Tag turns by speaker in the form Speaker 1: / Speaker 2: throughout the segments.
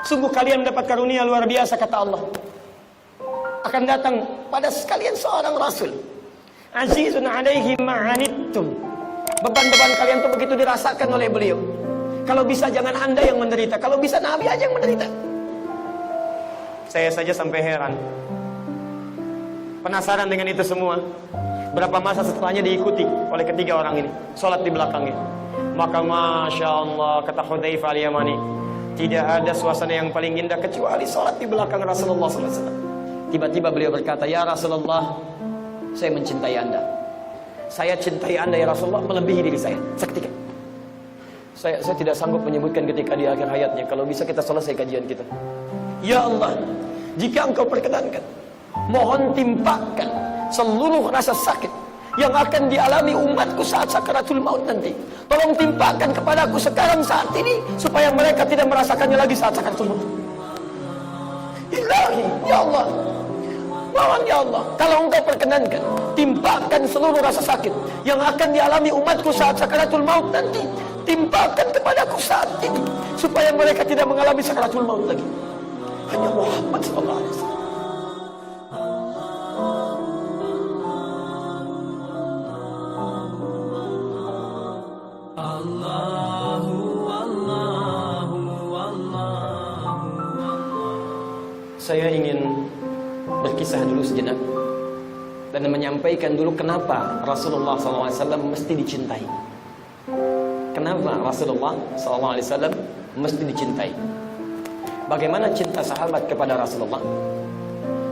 Speaker 1: Sungguh kalian mendapat karunia luar biasa, kata Allah. Akan datang pada sekalian seorang Rasul. Azizun alaihi ma'anittum. Beban-beban kalian itu begitu dirasakan oleh beliau. Kalau bisa jangan Anda yang menderita. Kalau bisa Nabi aja yang menderita. Saya saja sampai heran. Penasaran dengan itu semua. Berapa masa setelahnya diikuti oleh ketiga orang ini. Sholat di belakangnya. Maka Masya Allah, kata Hudzaifah al-Yamani, tidak ada suasana yang paling indah kecuali sholat di belakang Rasulullah SAW. Tiba-tiba beliau berkata, ya Rasulullah, saya mencintai Anda. Saya cintai Anda ya Rasulullah melebihi diri saya. Seketika. Saya tidak sanggup menyebutkan ketika di akhir hayatnya. Kalau bisa kita selesai kajian kita. Ya Allah, jika Engkau perkenankan, mohon timpakan seluruh rasa sakit yang akan dialami umatku saat sakaratul maut nanti. Tolong timpakan kepadaku sekarang saat ini supaya mereka tidak merasakannya lagi saat sakaratul maut. Ilahi, ya Allah, mohon ya Allah, kalau Engkau perkenankan, timpakan seluruh rasa sakit yang akan dialami umatku saat sakaratul maut nanti. Timpakan kepadaku saat ini supaya mereka tidak mengalami sakaratul maut lagi. Hanya Muhammad sallallahu alaihi wasallam. Saya ingin berkisah dulu sejenak dan menyampaikan dulu kenapa Rasulullah SAW mesti dicintai. Kenapa Rasulullah SAW mesti dicintai? Bagaimana cinta sahabat kepada Rasulullah?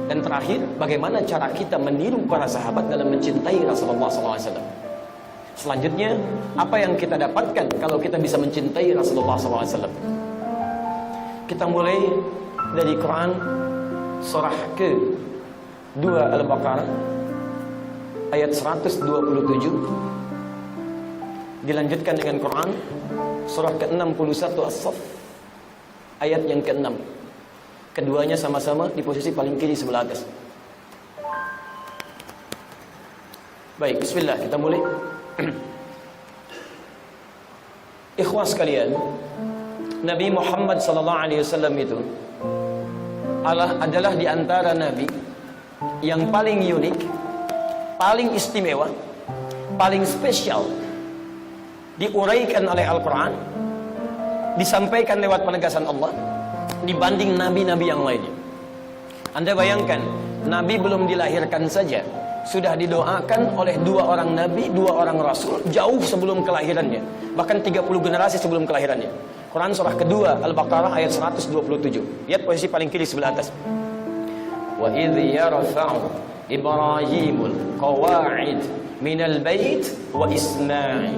Speaker 1: Dan terakhir, bagaimana cara kita meniru para sahabat dalam mencintai Rasulullah SAW? Selanjutnya, apa yang kita dapatkan kalau kita bisa mencintai Rasulullah SAW? Kita mulai dari Quran surah ke-2 Al-Baqarah ayat 127. Dilanjutkan dengan Quran surah ke-61 As-Saff ayat yang ke-6. Keduanya sama-sama di posisi paling kiri sebelah atas. Baik, bismillah, kita mulai. Ikhwas sekalian, Nabi Muhammad SAW itu adalah di antara nabi yang paling unik, paling istimewa, paling spesial, diuraikan oleh Al-Quran, disampaikan lewat penegasan Allah dibanding nabi-nabi yang lainnya. Anda bayangkan, nabi belum dilahirkan saja sudah didoakan oleh dua orang nabi, dua orang rasul jauh sebelum kelahirannya, bahkan 30 generasi sebelum kelahirannya. Quran surah kedua Al-Baqarah ayat 127. Lihat posisi paling kiri sebelah atas. Wa idh yarfa'u Ibrahimul qawa'id minal bait wa Ismail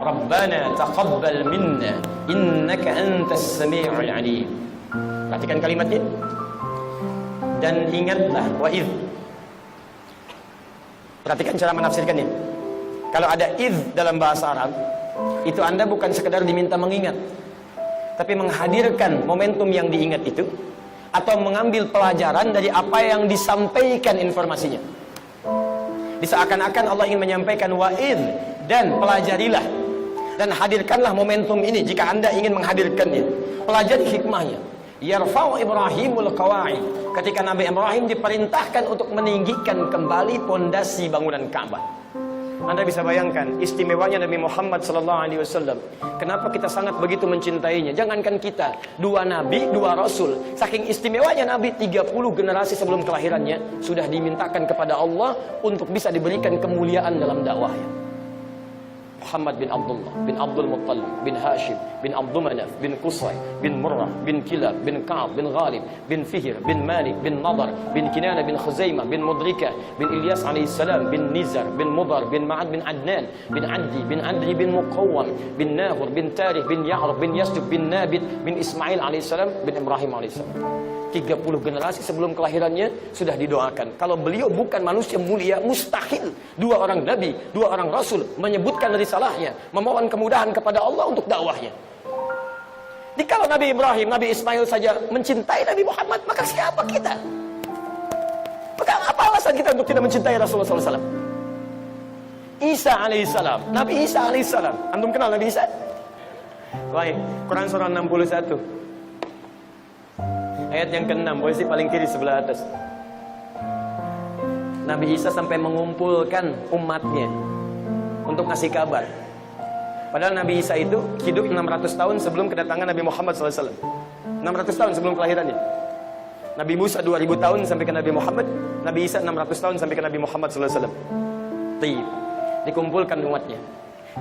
Speaker 1: Rabbana taqabbal minna innaka antas sami'ul alim. Perhatikan kalimatnya. Dan ingatlah wa idh. Perhatikan cara menafsirkannya. Kalau ada idh dalam bahasa Arab, itu Anda bukan sekedar diminta mengingat, tapi menghadirkan momentum yang diingat itu, atau mengambil pelajaran dari apa yang disampaikan informasinya. Seakan-akan Allah ingin menyampaikan wa'id, dan pelajarilah dan hadirkanlah momentum ini jika Anda ingin menghadirkannya. Pelajari hikmahnya. Yarfa'u Ibrahimul qawa'id. Ketika Nabi Ibrahim diperintahkan untuk meninggikan kembali pondasi bangunan Ka'bah. Anda bisa bayangkan istimewanya Nabi Muhammad SAW. Kenapa kita sangat begitu mencintainya? Jangankan kita, dua nabi, dua rasul. Saking istimewanya Nabi, 30 generasi sebelum kelahirannya sudah dimintakan kepada Allah untuk bisa diberikan kemuliaan dalam dakwahnya. Muhammad bin Abdullah, bin Abdul Muttalib, bin Hashim, bin Abdul Manaf, bin Qusay, bin Murrah, bin Kilab, bin Ka'ab, bin Ghalib, bin Fihr, bin Malik, bin Nadar, bin Kinana, bin Khuzaimah, bin Mudrikah, bin Ilyas alaihissalam, bin Nizar, bin Mudar, bin Ma'ad, bin Adnan, bin Adri, bin Muqawwam, bin Nahur, bin Tarikh, bin Ya'rab, bin Yasduk, bin Nabit, bin Ismail alaihissalam, bin Ibrahim alaihissalam. 30 generasi sebelum kelahirannya sudah didoakan. Kalau beliau bukan manusia mulia, mustahil dua orang nabi, dua orang rasul menyebutkan risalahnya, memohon kemudahan kepada Allah untuk dakwahnya. Jikalau Nabi Ibrahim, Nabi Ismail saja mencintai Nabi Muhammad, maka siapa kita? Maka apa alasan kita untuk tidak mencintai Rasulullah SAW? Isa alaihissalam, Nabi Isa alaihissalam. Antum kenal Nabi Isa? Baik, Quran surah 61. Ayat yang ke-6, posisi paling kiri sebelah atas. Nabi Isa sampai mengumpulkan umatnya untuk ngasih kabar. Padahal Nabi Isa itu hidup 600 tahun sebelum kedatangan Nabi Muhammad SAW. 600 tahun sebelum kelahirannya. Nabi Musa 2000 tahun sampai ke Nabi Muhammad. Nabi Isa 600 tahun sampai ke Nabi Muhammad SAW. Dikumpulkan umatnya,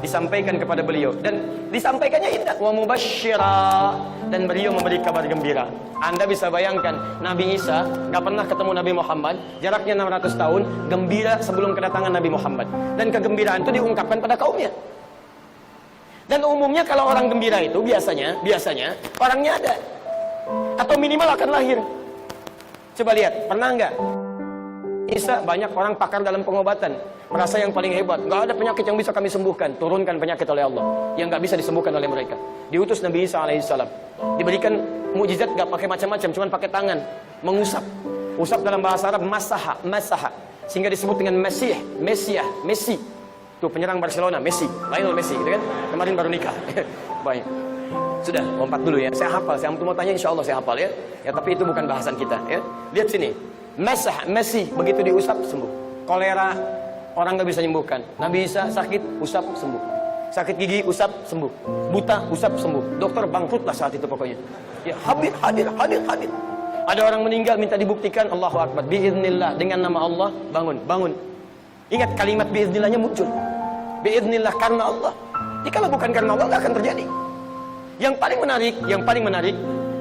Speaker 1: disampaikan kepada beliau, dan disampaikannya indah, wa mubasysyira, dan beliau memberi kabar gembira. Anda bisa bayangkan, Nabi Isa gak pernah ketemu Nabi Muhammad, jaraknya 600 tahun, gembira sebelum kedatangan Nabi Muhammad, dan kegembiraan itu diungkapkan pada kaumnya. Dan umumnya kalau orang gembira itu biasanya orangnya ada, atau minimal akan lahir. Coba lihat, pernah nggak Isa banyak orang pakar dalam pengobatan, merasa yang paling hebat, nggak ada penyakit yang bisa kami sembuhkan, turunkan penyakit oleh Allah yang nggak bisa disembuhkan oleh mereka. Diutus Nabi Isa alaihissalam, diberikan mukjizat nggak pakai macam-macam, cuma pakai tangan, mengusap. Usap dalam bahasa Arab masaha, sehingga disebut dengan Messi. Tuh penyerang Barcelona, Lionel Messi, gitu kan? Kemarin baru nikah. Baik. Sudah, lompat dulu ya. Saya hafal, saya mau tanya, insya Allah saya hafal ya. Ya, tapi itu bukan bahasan kita ya. Lihat sini. Messi, begitu diusap sembuh. Kolera orang nggak bisa menyembuhkan. Nabi Isa sakit, usap sembuh. Sakit gigi, usap sembuh. Buta, usap sembuh. Dokter bangkrutlah saat itu pokoknya. Ya, hadir. Ada orang meninggal minta dibuktikan, Allahu Akbar, biiznillah, dengan nama Allah bangun. Ingat kalimat biiznillahnya muncul. Biiznillah, karena Allah. Jadi kalau bukan karena Allah nggak akan terjadi. Yang paling menarik,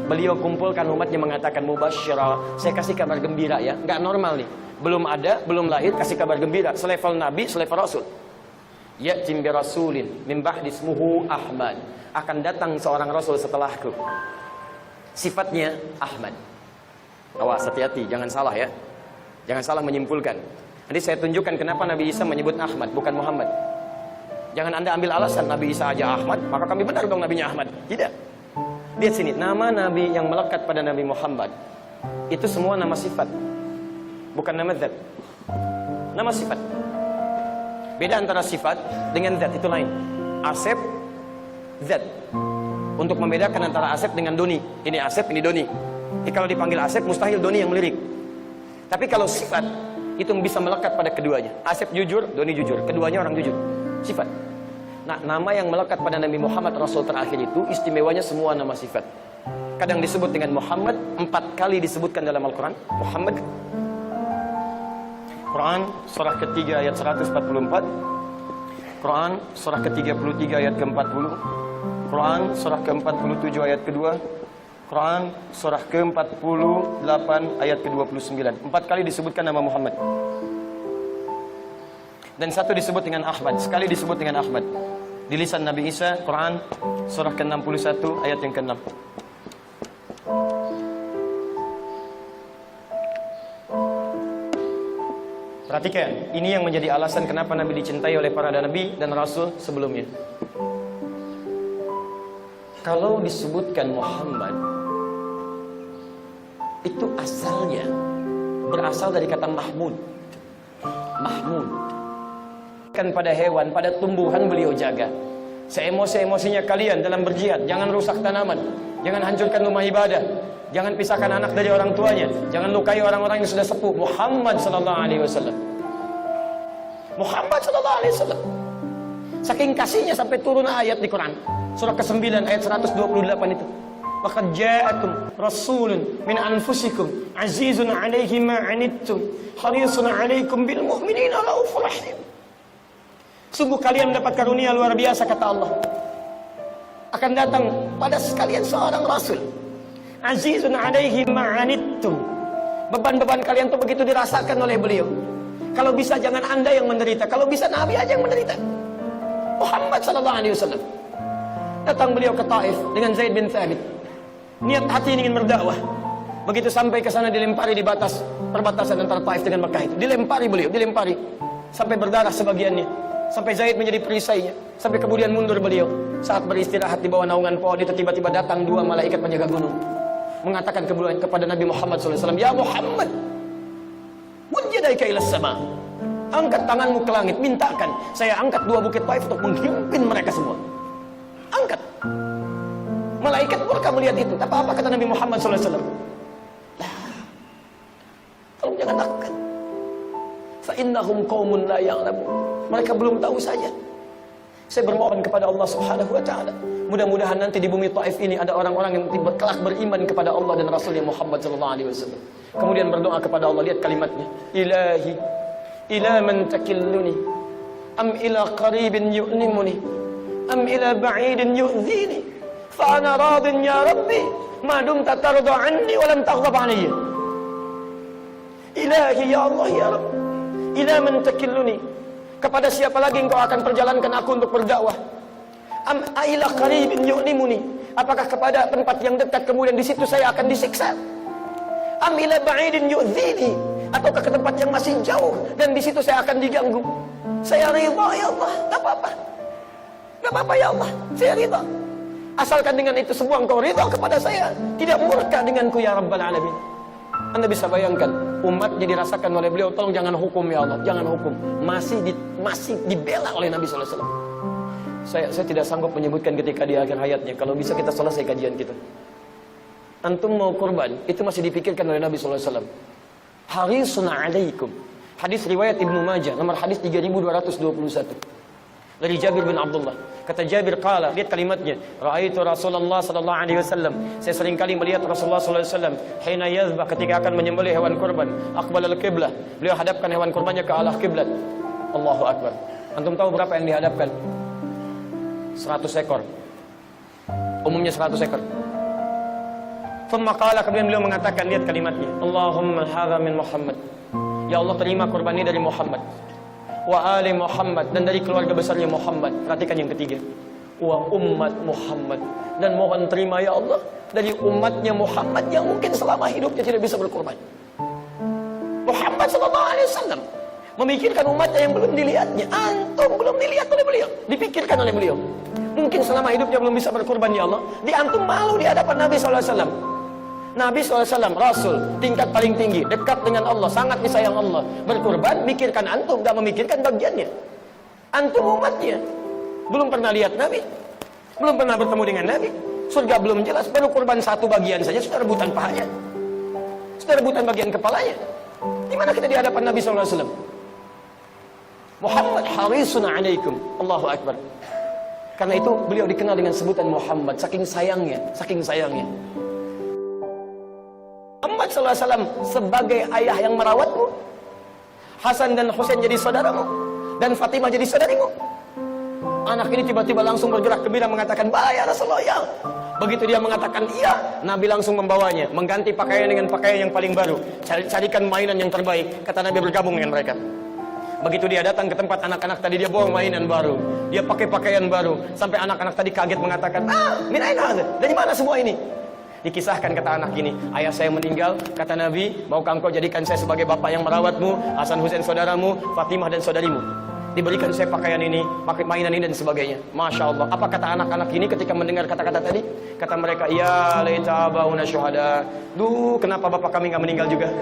Speaker 1: beliau kumpulkan umatnya mengatakan mubasysyrah, saya kasih kabar gembira ya. Nggak normal nih. Belum ada, belum lahir, kasih kabar gembira. Selevel Nabi, selevel Rasul. Ya'tim bi rasulin min ba'di ismuhu Ahmad. Akan datang seorang Rasul setelahku. Sifatnya Ahmad. Awas, hati-hati, jangan salah ya. Jangan salah menyimpulkan. Nanti saya tunjukkan kenapa Nabi Isa menyebut Ahmad, bukan Muhammad. Jangan Anda ambil alasan Nabi Isa aja Ahmad, maka kami benar dong Nabinya Ahmad. Tidak. Lihat sini, nama Nabi yang melekat pada Nabi Muhammad itu semua nama sifat, bukan nama zat. Nama sifat. Beda antara sifat dengan zat itu lain. Asep, zat. Untuk membedakan antara Asep dengan Doni. Ini Asep, ini Doni. Jadi kalau dipanggil Asep, mustahil Doni yang melirik. Tapi kalau sifat, itu bisa melekat pada keduanya. Asep jujur, Doni jujur. Keduanya orang jujur. Sifat. Nah, nama yang melekat pada Nabi Muhammad Rasul terakhir itu istimewanya semua nama sifat. Kadang disebut dengan Muhammad, 4 kali disebutkan dalam Al-Quran. Muhammad. Quran surah ketiga ayat 144. Quran surah ke-33 ayat ke-40. Quran surah ke-47 ayat kedua. Quran surah ke-48 ayat ke-29. 4 kali disebutkan nama Muhammad. Dan 1 disebut dengan Ahmad, sekali disebut dengan Ahmad. Di lisan Nabi Isa, Quran surah ke-61 ayat yang ke-6. Perhatikan, ini yang menjadi alasan kenapa Nabi dicintai oleh para Nabi dan Rasul sebelumnya. Kalau disebutkan Muhammad, itu asalnya berasal dari kata Mahmud. Kan pada hewan, pada tumbuhan beliau jaga. Seemosi-emosinya kalian dalam berjihad, jangan rusak tanaman, jangan hancurkan rumah ibadah, jangan pisahkan anak dari orang tuanya, jangan lukai orang-orang yang sudah sepuh. Muhammad sallallahu alaihi wasallam. Muhammad sallallahu alaihi wasallam. Saking kasihnya sampai turun ayat di Quran, surah ke-9 ayat 128 itu. Laqad ja'akum rasulun min anfusikum azizun 'alaihi ma 'anittum harisun 'alaikum bil mu'minina raufur rahim. Sungguh kalian mendapat karunia luar biasa, kata Allah. Akan datang pada sekalian seorang Rasul. Azizun 'alaihi ma 'anittum. Beban-beban kalian tuh begitu dirasakan oleh beliau. Kalau bisa jangan Anda yang menderita, kalau bisa Nabi aja yang menderita. Muhammad sallallahu alaihi wasallam. Datang beliau ke Taif dengan Zaid bin Thabit. Niat hati ingin berdakwah. Begitu sampai ke sana dilempari di perbatasan antara Taif dengan Mekah itu. Dilempari sampai berdarah sebagiannya. Sampai Zaid menjadi perisainya. Sampai kemudian mundur beliau. Saat beristirahat di bawah naungan pohon itu, tiba-tiba datang 2 malaikat penjaga gunung. Mengatakan kepada Nabi Muhammad SAW, Ya Muhammad, mujjadaika ilas sama. Angkat tanganmu ke langit, mintakan. Saya angkat 2 bukit Taif untuk menghimpin mereka semua. Angkat. Malaikat mereka melihat itu. Apa kata Nabi Muhammad SAW? Tolong jangan lakukan. Fa'innahum qaumun la ya'lamun. Mereka belum tahu saja. Saya bermohon kepada Allah Subhanahu wa taala, mudah-mudahan nanti di bumi Taif ini ada orang-orang yang kelak beriman kepada Allah dan Rasulnya Muhammad sallallahu alaihi wasallam. Kemudian berdoa kepada Allah, lihat kalimatnya. Ilahi, ila man takilluni, am ila qaribin yu'nimuni, am ila ba'idin yu'dhini, fa ana radin ya Rabbi, ma dumta tarda anni wa lam taghdab alayya. Ilahi ya Allah ya Rabb, ila man takilluni, kepada siapa lagi engkau akan perjalankan aku untuk berdakwah? Am ila qaribin yu'nimuni, apakah kepada tempat yang dekat kemudian di situ saya akan disiksa? Am ila ba'idin yu'dhini, ataukah ke tempat yang masih jauh dan di situ saya akan diganggu? Saya ridha ya Allah, enggak apa-apa. Enggak apa-apa ya Allah, saya ridha. Asalkan dengan itu semua engkau ridha kepada saya, tidak murka denganku ya Rabbal alamin. Anda bisa bayangkan umatnya dirasakan oleh beliau, tolong jangan hukum ya Allah, jangan hukum. Masih dibela oleh Nabi sallallahu alaihi wasallam. Saya tidak sanggup menyebutkan ketika di akhir hayatnya, kalau bisa kita selesai kajian kita. Antum mau kurban, itu masih dipikirkan oleh Nabi sallallahu alaihi wasallam. Harisun alaikum. Hadis riwayat Ibnu Majah, nomor hadis 3221. Dari Jabir bin Abdullah. Kata Jabir qala, lihat kalimatnya, raaitu Rasulullah sallallahu alaihi wasallam. Saya sering kali melihat Rasulullah sallallahu alaihi wasallam hina yazbah, ketika akan menyembelih hewan kurban, aqbal al-qiblah. Beliau hadapkan hewan kurbannya ke arah kiblat. Allahu akbar. Antum tahu berapa yang dihadapkan? 100 ekor. Umumnya 100 ekor. Thumma qala, kemudian beliau mengatakan, lihat kalimatnya, Allahumma hadza min Muhammad. Ya Allah, terima kurban ini dari Muhammad. Wa ali Muhammad, dan dari keluarga besarnya Muhammad. Perhatikan yang ketiga. Wa ummat Muhammad, dan mohon terima ya Allah dari umatnya Muhammad yang mungkin selama hidupnya tidak bisa berkurban. Muhammad sallallahu alaihi wasallam memikirkan umatnya yang belum dilihatnya. Antum belum dilihat oleh beliau, dipikirkan oleh beliau. Mungkin selama hidupnya belum bisa berkurban ya Allah. Di antum malu di hadapan Nabi sallallahu alaihi wasallam. Nabi SAW, Rasul, tingkat paling tinggi, dekat dengan Allah, sangat disayang Allah. Berkurban, mikirkan antum, gak memikirkan bagiannya. Antum umatnya. Belum pernah lihat Nabi. Belum pernah bertemu dengan Nabi. Surga belum jelas, baru kurban satu bagian saja, sudah rebutan pahanya. Sudah rebutan bagian kepalanya. Di mana kita di hadapan Nabi SAW? Muhammad harisun alaikum. Allahu Akbar. Karena itu beliau dikenal dengan sebutan Muhammad, saking sayangnya, saking sayangnya. Muhammad SAW sebagai ayah yang merawatmu, Hasan dan Husain jadi saudaramu, dan Fatimah jadi saudarimu. Anak ini tiba-tiba langsung bergerak gembira mengatakan, "Ba ya Rasulullah ya." Begitu dia mengatakan iya, Nabi langsung membawanya, mengganti pakaian dengan pakaian yang paling baru, carikan mainan yang terbaik. Kata Nabi, bergabung dengan mereka. Begitu dia datang ke tempat anak-anak tadi, dia bawa mainan baru, dia pakai pakaian baru, sampai anak-anak tadi kaget mengatakan, min aina hadza? Dari mana semua ini? Dikisahkan kata anak gini, ayah saya meninggal, kata Nabi, maukah engkau jadikan saya sebagai bapak yang merawatmu, Hasan Husain saudaramu, Fatimah dan saudarimu. Diberikan saya pakaian ini, pakai mainan ini dan sebagainya. Masya Allah. Apa kata anak-anak ini ketika mendengar kata-kata tadi? Kata mereka, ya laita abauna syuhada. Duh, kenapa bapak kami nggak meninggal juga?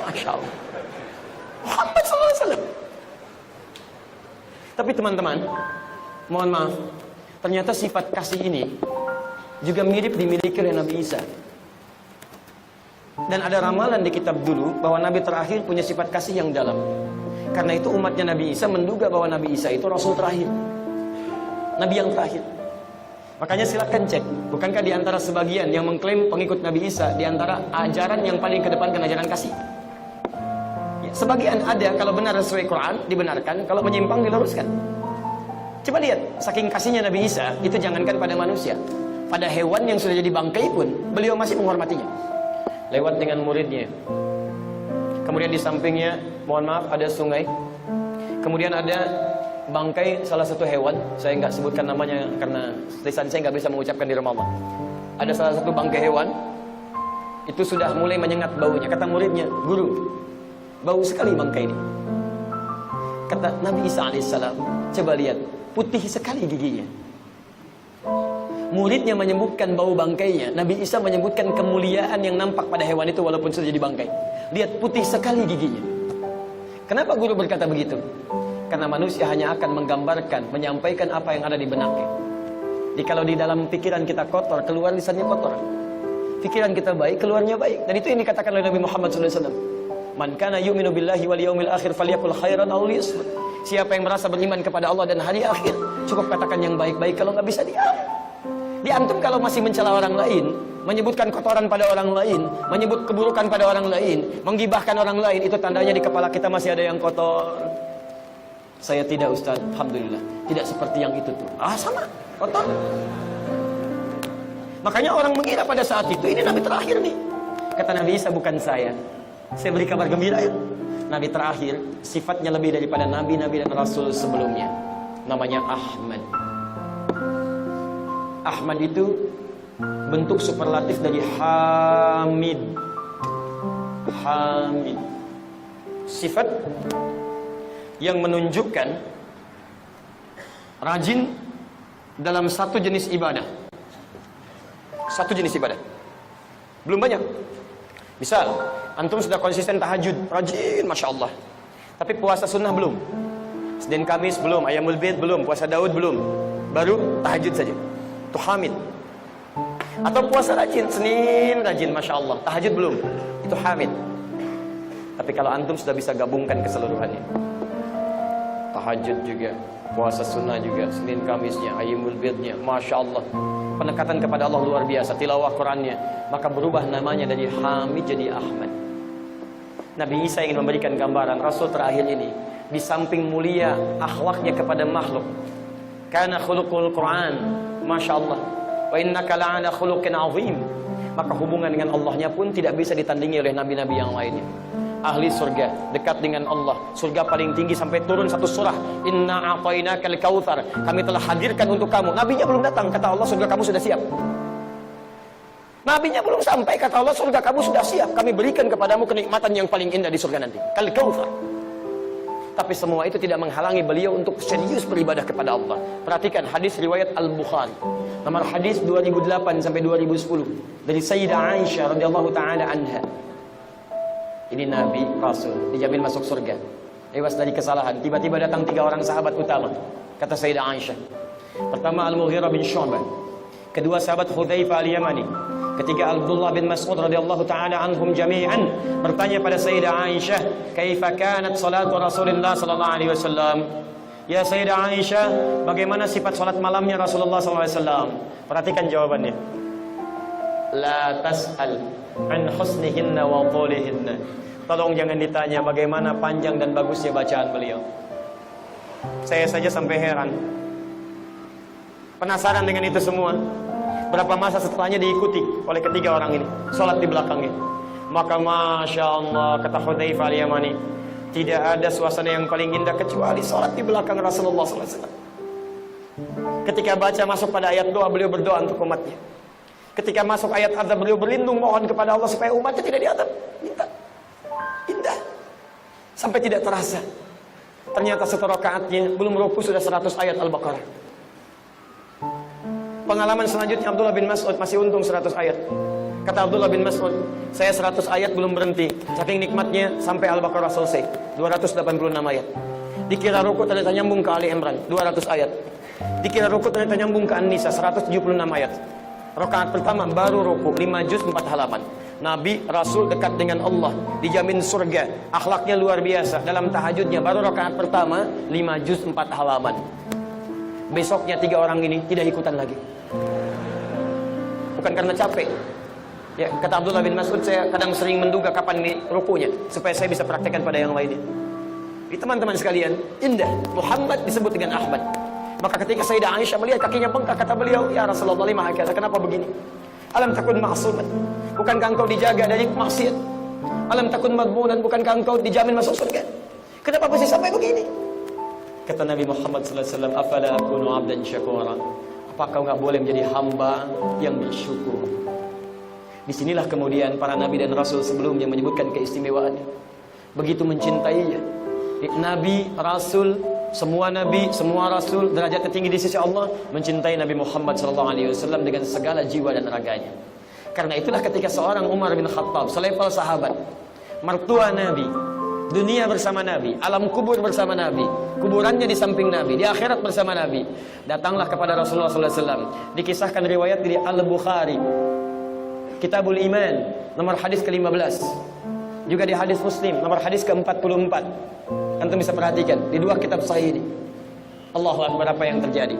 Speaker 1: Masya Allah. Muhammad SAW. Tapi teman-teman, mohon maaf, ternyata sifat kasih ini juga mirip dimiliki oleh Nabi Isa. Dan ada ramalan di kitab dulu bahwa Nabi terakhir punya sifat kasih yang dalam. Karena itu umatnya Nabi Isa menduga bahwa Nabi Isa itu Rasul terakhir, Nabi yang terakhir. Makanya silakan cek, bukankah di antara sebagian yang mengklaim pengikut Nabi Isa, di antara ajaran yang paling kedepankan ajaran kasih? Ya, sebagian ada, kalau benar sesuai Quran dibenarkan, kalau menyimpang diluruskan. Coba lihat, saking kasihnya Nabi Isa, itu jangankan pada manusia, pada hewan yang sudah jadi bangkai pun beliau masih menghormatinya. Lewat dengan muridnya. Kemudian di sampingnya, mohon maaf, ada sungai. Kemudian ada bangkai salah satu hewan, saya nggak sebutkan namanya karena lisan saya nggak bisa mengucapkan di Ramadan. Ada salah satu bangkai hewan, itu sudah mulai menyengat baunya. Kata muridnya, guru, bau sekali bangkai ini. Kata Nabi Isa alaihissalam, coba lihat, putih sekali giginya. Muridnya menyebutkan bau bangkainya, Nabi Isa menyebutkan kemuliaan yang nampak pada hewan itu walaupun sudah jadi bangkai. Lihat, putih sekali giginya. Kenapa guru berkata begitu? Karena manusia hanya akan menggambarkan, menyampaikan apa yang ada di benaknya. Jadi kalau di dalam pikiran kita kotor, keluar lisannya kotor. Pikiran kita baik, keluarnya baik. Dan itu yang dikatakan oleh Nabi Muhammad SAW. Man kana yu'minu billahi wal yawmil akhir falyakul khairan aw liyasmut. Siapa yang merasa beriman kepada Allah dan hari akhir, cukup katakan yang baik-baik, kalau nggak bisa diam. Di antum kalau masih mencela orang lain, menyebutkan kotoran pada orang lain, menyebut keburukan pada orang lain, menggibahkan orang lain, itu tandanya di kepala kita masih ada yang kotor. Saya tidak, Ustaz, alhamdulillah, tidak seperti yang itu tuh. Sama, kotor. Makanya orang mengira pada saat itu ini Nabi terakhir nih. Kata Nabi Isa, bukan saya beri kabar gembira ya. Nabi terakhir, sifatnya lebih daripada nabi-nabi dan rasul sebelumnya. Namanya Ahmad. Ahmad itu bentuk superlatif dari Hamid. Hamid. Sifat yang menunjukkan rajin dalam satu jenis ibadah. Satu jenis ibadah. Belum banyak. Misal, antum sudah konsisten tahajud, rajin, Masya Allah. Tapi puasa sunnah belum. Senin Kamis belum, Ayamul Bid belum, puasa Daud belum. Baru tahajud saja. Itu Hamid. Atau puasa rajin, Senin rajin, Masya Allah. Tahajud belum. Itu Hamid. Tapi kalau antum sudah bisa gabungkan keseluruhannya. Tahajud juga, puasa sunnah juga, Senin Kamisnya, Ayamul Bidnya, Masya Allah. Pendekatan kepada Allah luar biasa, tilawah Qurannya, maka berubah namanya dari Hamid jadi Ahmad. Nabi Isa ingin memberikan gambaran Rasul terakhir ini, di samping mulia akhlaknya kepada makhluk, kana khuluqul Quran, Masya Allah, wa innaka la'ala khuluqin azim, maka hubungan dengan Allahnya pun tidak bisa ditandingi oleh nabi-nabi yang lainnya. Ahli surga, dekat dengan Allah, surga paling tinggi sampai turun satu surah, inna a'tainakal kautsar, kami telah hadirkan untuk kamu. Nabinya belum datang, kata Allah, surga kamu sudah siap. Nabinya belum sampai, kata Allah, surga kamu sudah siap, kami berikan kepadamu kenikmatan yang paling indah di surga nanti, kal kautsar. Tapi semua itu tidak menghalangi beliau untuk serius beribadah kepada Allah. Perhatikan hadis riwayat Al-Bukhari, nomor hadis 2008 sampai 2010 dari Sayyidah Aisyah radhiyallahu taala anha. Ini Nabi, Rasul, dijamin masuk surga. Lepas dari kesalahan, tiba-tiba datang 3 orang sahabat utama. Kata Sayyidah Aisyah. Pertama Al-Mughirah bin Syu'bah. Kedua sahabat Hudzaifah Al-Yamani. Ketiga Abdullah bin Mas'ud radhiyallahu taala anhum jami'an. Bertanya pada Sayyidah Aisyah, "Kaifa kanat salatu Rasulullah sallallahu alaihi wasallam?" Ya Sayyidah Aisyah, bagaimana sifat salat malamnya Rasulullah sallallahu alaihi wasallam? Perhatikan jawabannya. La tas'al an husnihinna wa qulihinna. Tolong jangan ditanya bagaimana panjang dan bagusnya bacaan beliau. Saya saja sampai heran, penasaran dengan itu semua. Berapa masa setelahnya diikuti oleh ketiga orang ini, sholat di belakangnya. Maka Masya Allah, kata Hudzaifah Al-Yamani, tidak ada suasana yang paling indah kecuali sholat di belakang Rasulullah SAW. Ketika baca masuk pada ayat doa, beliau berdoa untuk umatnya. Ketika masuk ayat azab, beliau berlindung mohon kepada Allah supaya umatnya tidak diazab. Minta. Indah. Sampai tidak terasa. Ternyata satu rakaatnya belum ruku sudah 100 ayat Al-Baqarah. Pengalaman selanjutnya Abdullah bin Mas'ud, masih untung 100 ayat. Kata Abdullah bin Mas'ud, saya 100 ayat belum berhenti. Saking nikmatnya sampai Al-Baqarah selesai. 286 ayat. Dikira ruku ternyata nyambung ke Ali Imran, 200 ayat. Dikira ruku ternyata nyambung ke An-Nisa, 176 ayat. Rakaat pertama baru ruku, 5 juz 4 halaman. Nabi, Rasul dekat dengan Allah, dijamin surga, akhlaknya luar biasa. Dalam tahajudnya baru rakaat pertama 5 juz 4 halaman. Besoknya 3 orang ini tidak ikutan lagi. Bukan karena capek. Ya, kata Abdullah bin Mas'ud, saya kadang sering menduga kapan ini rukunya supaya saya bisa praktekkan pada yang lainnya. Di teman-teman sekalian, indah. Muhammad disebut dengan Ahmad. Maka ketika Sayyidah Aisyah melihat kakinya bengkak, kata beliau, ya Rasulullah, lima hakala, kenapa begini? Alam takun ma'suman, bukankah engkau dijaga dari maksiat? Alam takun madmunan, bukankah engkau dijamin masuk surga? Kenapa masih sampai begini? Kata Nabi Muhammad SAW, afala akunu abdan syakura, apakah kau nggak boleh menjadi hamba yang bersyukur? Disinilah kemudian para Nabi dan Rasul sebelumnya menyebutkan keistimewaannya. Begitu mencintainya. Nabi, Rasul, semua Nabi, semua Rasul, derajat tertinggi di sisi Allah, mencintai Nabi Muhammad SAW dengan segala jiwa dan raganya. Karena itulah ketika seorang Umar bin Khattab, selevel sahabat, mertua Nabi, Dunia bersama Nabi, alam kubur bersama Nabi, kuburannya di samping Nabi, di akhirat bersama Nabi. Datanglah kepada Rasulullah SAW. Dikisahkan riwayat dari Al-Bukhari, Kitabul Iman, nomor hadis ke-15. Juga di hadis Muslim, nomor hadis ke-44. Antum bisa perhatikan di dua kitab sahih ini. Allahu Akbar, apa yang terjadi?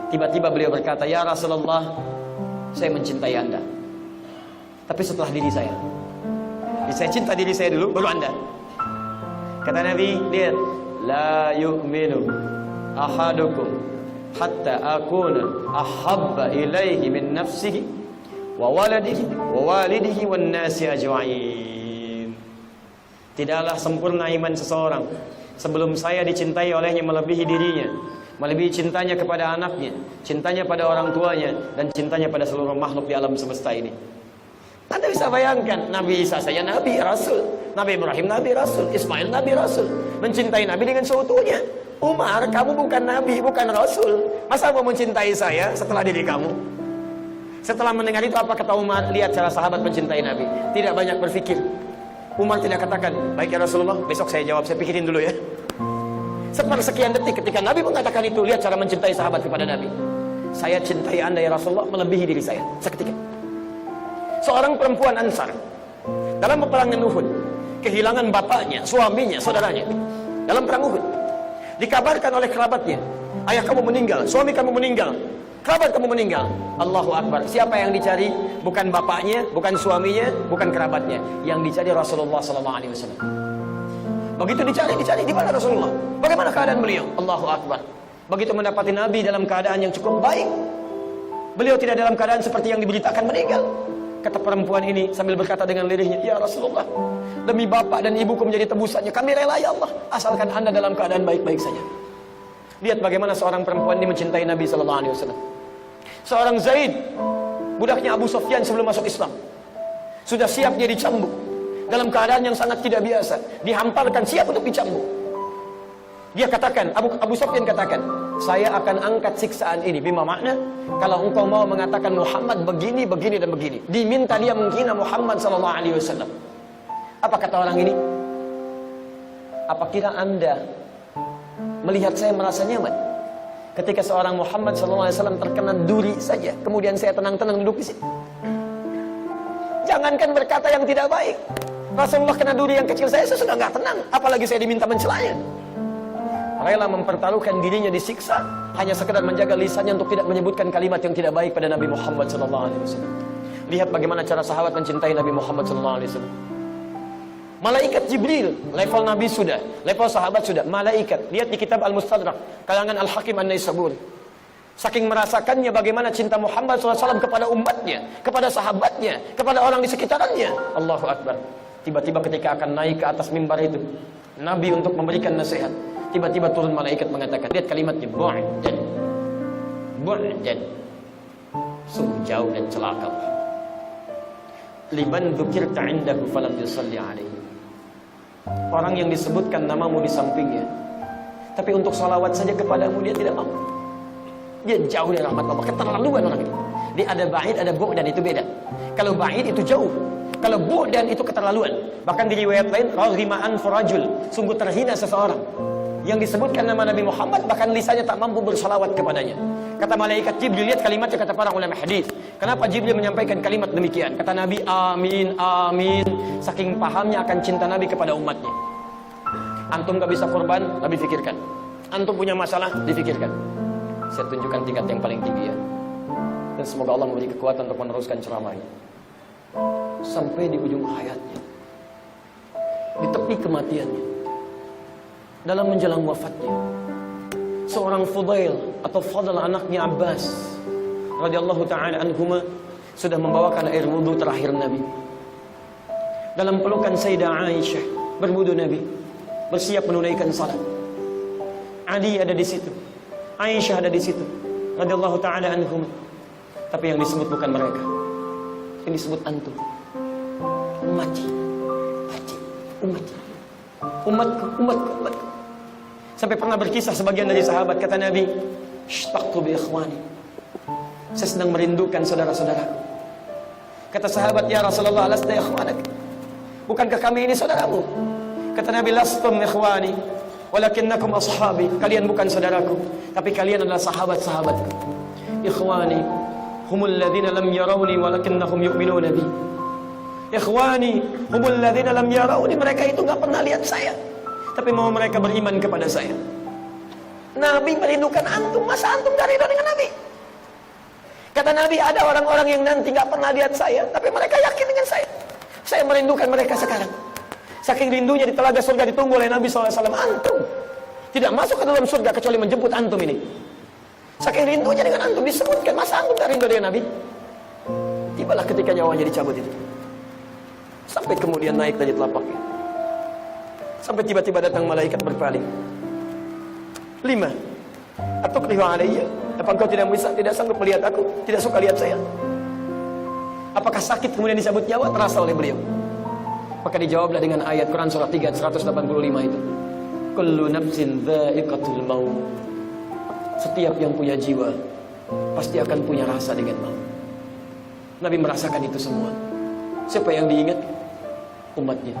Speaker 1: Tiba-tiba beliau berkata, "Ya Rasulullah, saya mencintai Anda. Tapi setelah diri saya. Saya cinta diri saya dulu, baru Anda." Kata Nabi, lihat, "La yu'minu ahadukum hatta akuna ahabba ilaihi min nafsihi wa walidihi wan nasi ajma'in." Tidaklah sempurna iman seseorang sebelum saya dicintai olehnya melebihi dirinya, melebihi cintanya kepada anaknya, cintanya pada orang tuanya, dan cintanya pada seluruh makhluk di alam semesta ini. Anda bisa bayangkan, Nabi Isa saja Nabi Rasul, Nabi Ibrahim Nabi Rasul, Ismail Nabi Rasul, mencintai Nabi dengan seutuhnya. Umar, kamu bukan Nabi, bukan Rasul, masa mau mencintai saya setelah diri kamu? Setelah mendengar itu, apa kata Umar? Lihat cara sahabat mencintai Nabi, tidak banyak berpikir. Umar tidak katakan, "Baik ya Rasulullah, besok saya jawab, saya pikirin dulu ya." Sepersekian detik ketika Nabi mengatakan itu, lihat cara mencintai sahabat kepada Nabi. "Saya cintai Anda ya Rasulullah melebihi diri saya." Seketika. Seorang perempuan Ansar dalam peperangan Uhud kehilangan bapaknya, suaminya, saudaranya dalam perang Uhud. Dikabarkan oleh kerabatnya, "Ayah kamu meninggal, suami kamu meninggal, kerabat kamu meninggal." Allahu Akbar. Siapa yang dicari? Bukan bapaknya, bukan suaminya, bukan kerabatnya. Yang dicari Rasulullah SAW. Begitu dicari, di mana Rasulullah? Bagaimana keadaan beliau? Allahu Akbar. Begitu mendapati Nabi dalam keadaan yang cukup baik, beliau tidak dalam keadaan seperti yang diberitakan meninggal. Kata perempuan ini sambil berkata dengan lirihnya, "Ya Rasulullah, demi bapak dan ibuku menjadi tebusannya, kami rela ya Allah, asalkan Anda dalam keadaan baik-baik saja." Lihat bagaimana seorang perempuan ini mencintai Nabi SAW. Seorang Zaid, budaknya Abu Sufyan sebelum masuk Islam, sudah siap dia dicambuk dalam keadaan yang sangat tidak biasa, dihamparkan siap untuk dicambuk. Dia katakan, Abu Sufyan katakan, "Saya akan angkat siksaan ini." Bima makna, kalau engkau mau mengatakan Muhammad begini, begini dan begini. Diminta dia menghina Muhammad SAW. Apa kata orang ini? "Apa kira Anda melihat saya merasa nyaman ketika seorang Muhammad SAW terkena duri saja, kemudian saya tenang-tenang duduk di sini? Jangankan berkata yang tidak baik, Rasulullah kena duri yang kecil saya sudah nggak tenang, apalagi saya diminta mencelanya." Rela mempertaruhkan dirinya disiksa hanya sekedar menjaga lisannya untuk tidak menyebutkan kalimat yang tidak baik pada Nabi Muhammad SAW. Lihat bagaimana cara sahabat mencintai Nabi Muhammad SAW. Malaikat Jibril, level Nabi sudah, level sahabat sudah, malaikat. Lihat di kitab Al-Mustadrak, kalangan Al-Hakim An-Naisaburi. Saking merasakannya bagaimana cinta Muhammad SAW kepada umatnya, kepada sahabatnya, kepada orang di sekitarnya. Allahu Akbar. Tiba-tiba ketika akan naik ke atas mimbar itu, Nabi untuk memberikan nasihat, tiba-tiba turun malaikat mengatakan, lihat kalimatnya, "Bu'dan, bu'dan." Sungguh jauh dan celaka. "Liman dzukirta 'indahu falam yusalli 'alaihi." Orang yang disebutkan namamu di sampingnya, tapi untuk salawat saja kepadamu dia tidak mau. Dia jauh dari rahmat Allah. Keterlaluan orang ini. Dia ada ba'id, ada bu'dan, itu beda. Kalau ba'id itu jauh, kalau bu'dan itu keterlaluan. Bahkan di riwayat lain, raghima anfu rajul, sungguh terhina seseorang yang disebutkan nama Nabi Muhammad, bahkan lisannya tak mampu bersalawat kepadanya. Kata malaikat Jibril, lihat kalimatnya, kata para ulama hadis. Kenapa Jibril menyampaikan kalimat demikian? Kata Nabi, "Amin, amin." Saking pahamnya akan cinta Nabi kepada umatnya. Antum gak bisa korban, Nabi fikirkan. Antum punya masalah, difikirkan. Saya tunjukkan tingkat yang paling tinggi ya. Dan semoga Allah memberi kekuatan untuk meneruskan ceramahnya. Sampai di ujung hayatnya, di tepi kematiannya, dalam menjelang wafatnya, seorang Fudail atau Fadl anaknya Abbas radhiyallahu ta'ala anhuma sudah membawakan air wudhu terakhir Nabi. Dalam pelukan Sayyidah Aisyah berwudhu Nabi, bersiap menunaikan salat. Ali ada di situ, Aisyah ada di situ radhiyallahu ta'ala anhuma. Tapi yang disebut bukan mereka, yang disebut antum. Ummati, ummati, umatku, umatku, umatku. Sampai pernah berkisah sebagian dari sahabat, kata Nabi, "Ishtaqtu bi ikhwani." Saya sedang merindukan saudara-saudaraku. Kata sahabat, "Ya Rasulullah, lasta ikhwanak?" Bukankah kami ini saudaramu? Kata Nabi, lastum ikhwani walakinnakum ashabi. Kalian bukan saudaraku, tapi kalian adalah sahabat-sahabatku. Ikhwani humul ladzina lam yarawni walakinnahum yu'minuna bi. Ikhwani humul ladzina lam yarawni, mereka itu enggak pernah lihat saya, tapi mau mereka beriman kepada saya. Nabi merindukan antum, masa antum gak ridho dengan Nabi? Kata Nabi, ada orang-orang yang nanti gak pernah lihat saya, tapi mereka yakin dengan saya. Saya merindukan mereka sekarang. Saking rindunya di telaga surga ditunggu oleh Nabi SAW. Antum tidak masuk ke dalam surga kecuali menjemput antum ini. Saking rindunya dengan antum disebutkan, masa antum gak rindu dengan Nabi? Tibalah ketika nyawanya dicabut itu. Sampai kemudian naik dari telapaknya. Sampai tiba-tiba datang malaikat berpaling. 5. Atukrihu alayya, apa engkau tidak sanggup melihat aku, tidak suka lihat saya? Apakah sakit kemudian dicabut nyawa terasa oleh beliau? Maka dijawablah dengan ayat Quran surah 3 185 itu. Kullu nafsin dha'iqatul maut. Setiap yang punya jiwa pasti akan punya rasa dengan maut. Nabi merasakan itu semua. Siapa yang diingat? Umatnya.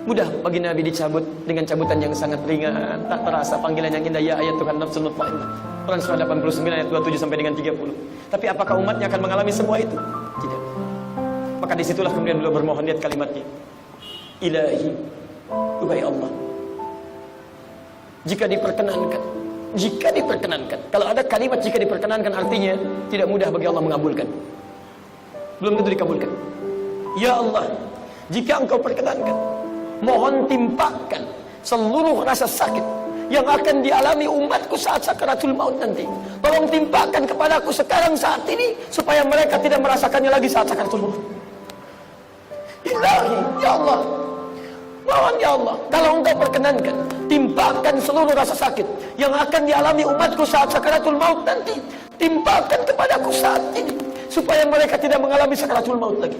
Speaker 1: Mudah bagi Nabi dicabut dengan cabutan yang sangat ringan, tak terasa panggilan yang indah, ya ayat Tuhan nafsul mutmainnah. Quran surah 89 ayat 27 sampai dengan 30. Tapi apakah umatnya akan mengalami semua itu? Tidak. Maka disitulah kemudian beliau bermohon, lihat kalimatnya. Ilahi, Tuhai Allah, jika diperkenankan. Kalau ada kalimat jika diperkenankan, artinya tidak mudah bagi Allah mengabulkan. Belum tentu dikabulkan. Ya Allah, jika engkau perkenankan, mohon timpakan seluruh rasa sakit yang akan dialami umatku saat sakaratul maut nanti. Tolong timpakan kepadaku sekarang saat ini, supaya mereka tidak merasakannya lagi saat sakaratul maut. Ilahi, ya Allah, mohon ya Allah, kalau engkau perkenankan, timpakan seluruh rasa sakit yang akan dialami umatku saat sakaratul maut nanti. Timpakan kepadaku saat ini, supaya mereka tidak mengalami sakaratul maut lagi.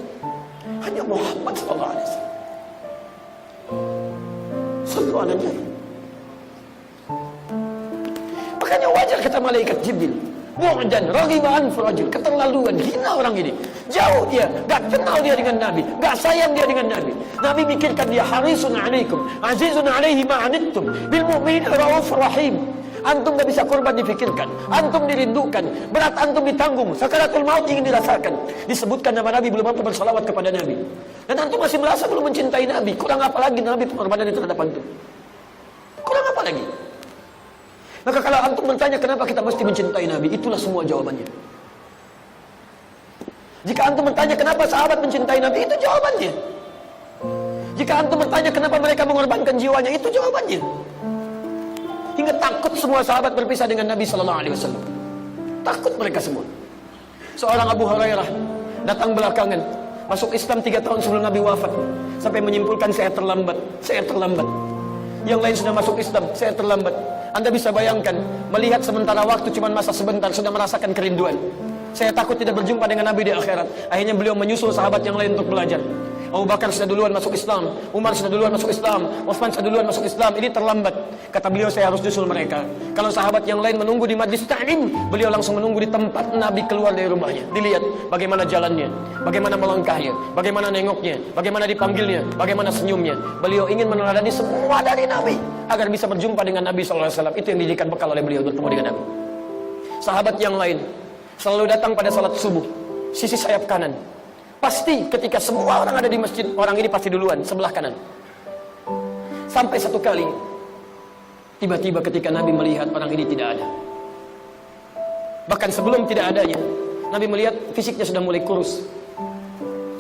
Speaker 1: Hanya Muhammad SAW. Sallu ala Nabi. Makanya wajar kata malaikat Jibril, mu'dan raghiba anfu rajul, keterlaluan, hina orang ini. Jauh dia, gak kenal dia dengan Nabi, gak sayang dia dengan Nabi. Nabi mikirkan dia harisun alaikum, azizun alaihi ma'anittum, bil mu'minin raufur rahim. Antum gak bisa korban dipikirkan, antum dirindukan, berat antum ditanggung, sakaratul maut ingin dirasakan. Disebutkan nama Nabi, belum mampu bersalawat kepada Nabi. Dan antum masih merasa belum mencintai Nabi. Kurang apa lagi Nabi pengorbanannya terhadap antum? Kurang apa lagi? Maka kalau antum bertanya kenapa kita mesti mencintai Nabi, itulah semua jawabannya. Jika antum bertanya kenapa sahabat mencintai Nabi, itu jawabannya. Jika antum bertanya kenapa mereka mengorbankan jiwanya, itu jawabannya. Hingga takut semua sahabat berpisah dengan Nabi Sallallahu Alaihi Wasallam. Takut mereka semua. Seorang Abu Hurairah datang belakangan, masuk Islam 3 tahun sebelum Nabi wafat, sampai menyimpulkan saya terlambat. Yang lain sudah masuk Islam, saya terlambat. Anda bisa bayangkan, melihat sementara waktu cuma masa sebentar, sudah merasakan kerinduan. Saya takut tidak berjumpa dengan Nabi di akhirat. Akhirnya beliau menyusul sahabat yang lain untuk belajar. Abu Bakar sudah duluan masuk Islam, Umar sudah duluan masuk Islam, Utsman sudah duluan masuk Islam. Ini terlambat. Kata beliau, saya harus nyusul mereka. Kalau sahabat yang lain menunggu di majlis ta'lim, beliau langsung menunggu di tempat Nabi keluar dari rumahnya. Dilihat bagaimana jalannya, bagaimana melangkahnya, bagaimana nengoknya, bagaimana dipanggilnya, bagaimana senyumnya. Beliau ingin meneladani semua dari Nabi agar bisa berjumpa dengan Nabi SAW. Itu yang dijadikan bekal oleh beliau bertemu dengan Nabi. Sahabat yang lain selalu datang pada salat subuh, sisi sayap kanan. Pasti ketika semua orang ada di masjid, orang ini pasti duluan, sebelah kanan. Sampai satu kali, tiba-tiba ketika Nabi melihat orang ini tidak ada. Bahkan sebelum tidak adanya, Nabi melihat fisiknya sudah mulai kurus.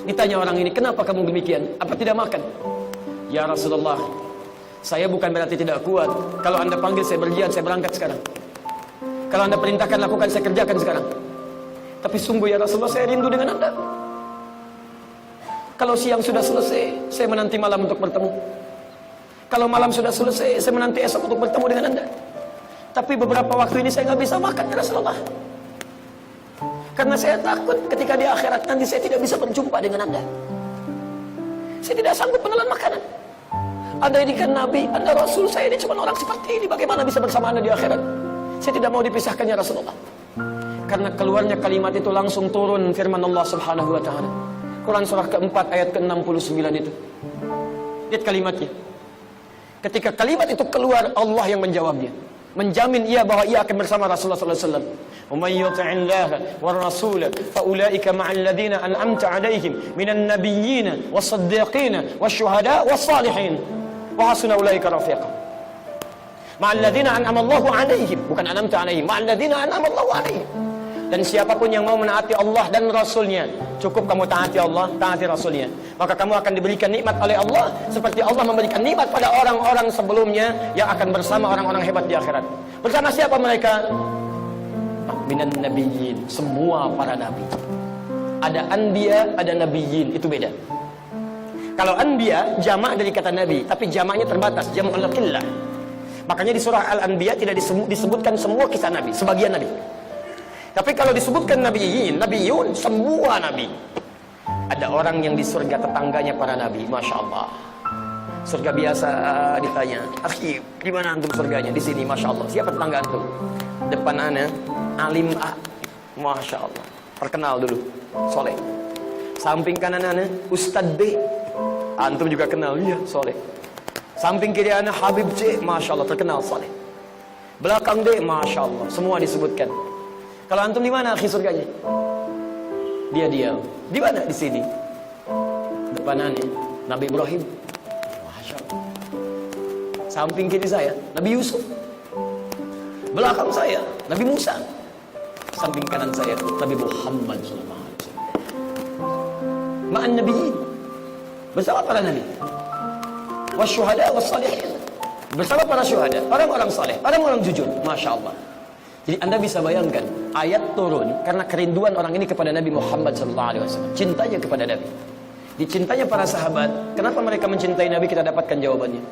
Speaker 1: Ditanya orang ini, kenapa kamu demikian? Apa tidak makan? Ya Rasulullah, saya bukan berarti tidak kuat. Kalau Anda panggil saya berjihad, saya berangkat sekarang. Kalau Anda perintahkan lakukan, saya kerjakan sekarang. Tapi sungguh ya Rasulullah, saya rindu dengan Anda. Kalau siang sudah selesai, saya menanti malam untuk bertemu. Kalau malam sudah selesai, saya menanti esok untuk bertemu dengan Anda. Tapi beberapa waktu ini saya nggak bisa makan ya Rasulullah. Karena saya takut ketika di akhirat nanti saya tidak bisa berjumpa dengan Anda. Saya tidak sanggup menelan makanan. Anda ini kan Nabi, Anda Rasul, saya ini cuma orang seperti ini. Bagaimana bisa bersama Anda di akhirat? Saya tidak mau dipisahkan ya Rasulullah. Karena keluarnya kalimat itu langsung turun firman Allah Subhanahu wa Ta'ala. Quran surah keempat ayat ke-69 itu. Lihat kalimatnya. Ketika kalimat itu keluar, Allah yang menjawabnya. Menjamin ia bahwa ia akan bersama Rasulullah sallallahu alaihi wasallam. "Wa may yuti'illaha war rasul fa ulaika ma'al ladzina an'amta 'alaihim minan nabiyyin was-siddiqin wasyuhada was-salihin wa hasuna ulaika rafiqa." Ma'al ladzina an'ama Allahu 'alaihim, bukan an'amta 'alaihim, ma'al ladzina an'ama Allahu 'alaihim. Dan siapapun yang mau menaati Allah dan Rasulnya, cukup kamu taati Allah, taati Rasulnya, maka kamu akan diberikan nikmat oleh Allah seperti Allah memberikan nikmat pada orang-orang sebelumnya yang akan bersama orang-orang hebat di akhirat. Bersama siapa mereka? Minan nabiyyin, semua para nabi. Ada anbiya, ada nabiyyin, itu beda. Kalau anbiya jamak dari kata nabi, tapi jamaknya terbatas, jam'ul qillah. Makanya di surah Al-Anbiya tidak disebutkan semua kisah nabi, sebagian nabi. Tapi kalau disebutkan nabiyyin, nabiyun, semua nabi. Ada orang yang di surga tetangganya para nabi, Masya Allah. Surga biasa ditanya, "Akhi, di mana antum surganya?" "Di sini." "Masya Allah." "Siapa tetangga antum?" "Depan ana, alim A." Masya Allah. Terkenal dulu, soleh. Samping kanan ana, Ustadz B. Antum juga kenal, iya, soleh. Samping kiri ana, Habib C. Masya Allah, terkenal, soleh. Belakang D, Masya Allah, semua disebutkan. Kalau antum di mana akhi surganya? Dia diam. Di mana? Di sini. Depanannya Nabi Ibrahim. Masya Allah. Samping kiri saya Nabi Yusuf. Belakang saya Nabi Musa. Samping kanan saya Nabi Muhammad sallallahu alaihi wasallam. Ma'an nabiyyin, bersama para nabi. Wasyuhada wassalihin, bersama para syuhada, orang-orang saleh, orang-orang jujur. Masya Allah. Jadi Anda bisa bayangkan, ayat turun karena kerinduan orang ini kepada Nabi Muhammad SAW. Cintanya kepada Nabi. Dicintanya para sahabat. Kenapa mereka mencintai Nabi? Kita dapatkan jawabannya.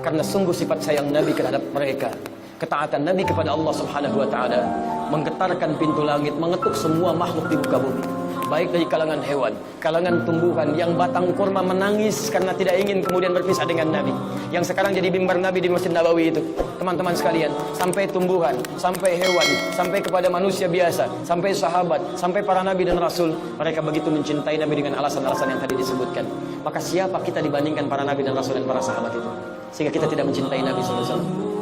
Speaker 1: Karena sungguh sifat sayang Nabi terhadap mereka. Ketaatan Nabi kepada Allah Subhanahu wa Ta'ala menggetarkan pintu langit, mengetuk semua makhluk di muka bumi. Baik dari kalangan hewan, kalangan tumbuhan, yang batang kurma menangis karena tidak ingin kemudian berpisah dengan Nabi, yang sekarang jadi mimbar Nabi di Masjid Nabawi itu. Teman-teman sekalian, sampai tumbuhan, sampai hewan, sampai kepada manusia biasa, sampai sahabat, sampai para Nabi dan Rasul, mereka begitu mencintai Nabi dengan alasan-alasan yang tadi disebutkan. Maka siapa kita dibandingkan para Nabi dan Rasul dan para sahabat itu? Sehingga kita tidak mencintai Nabi SAW.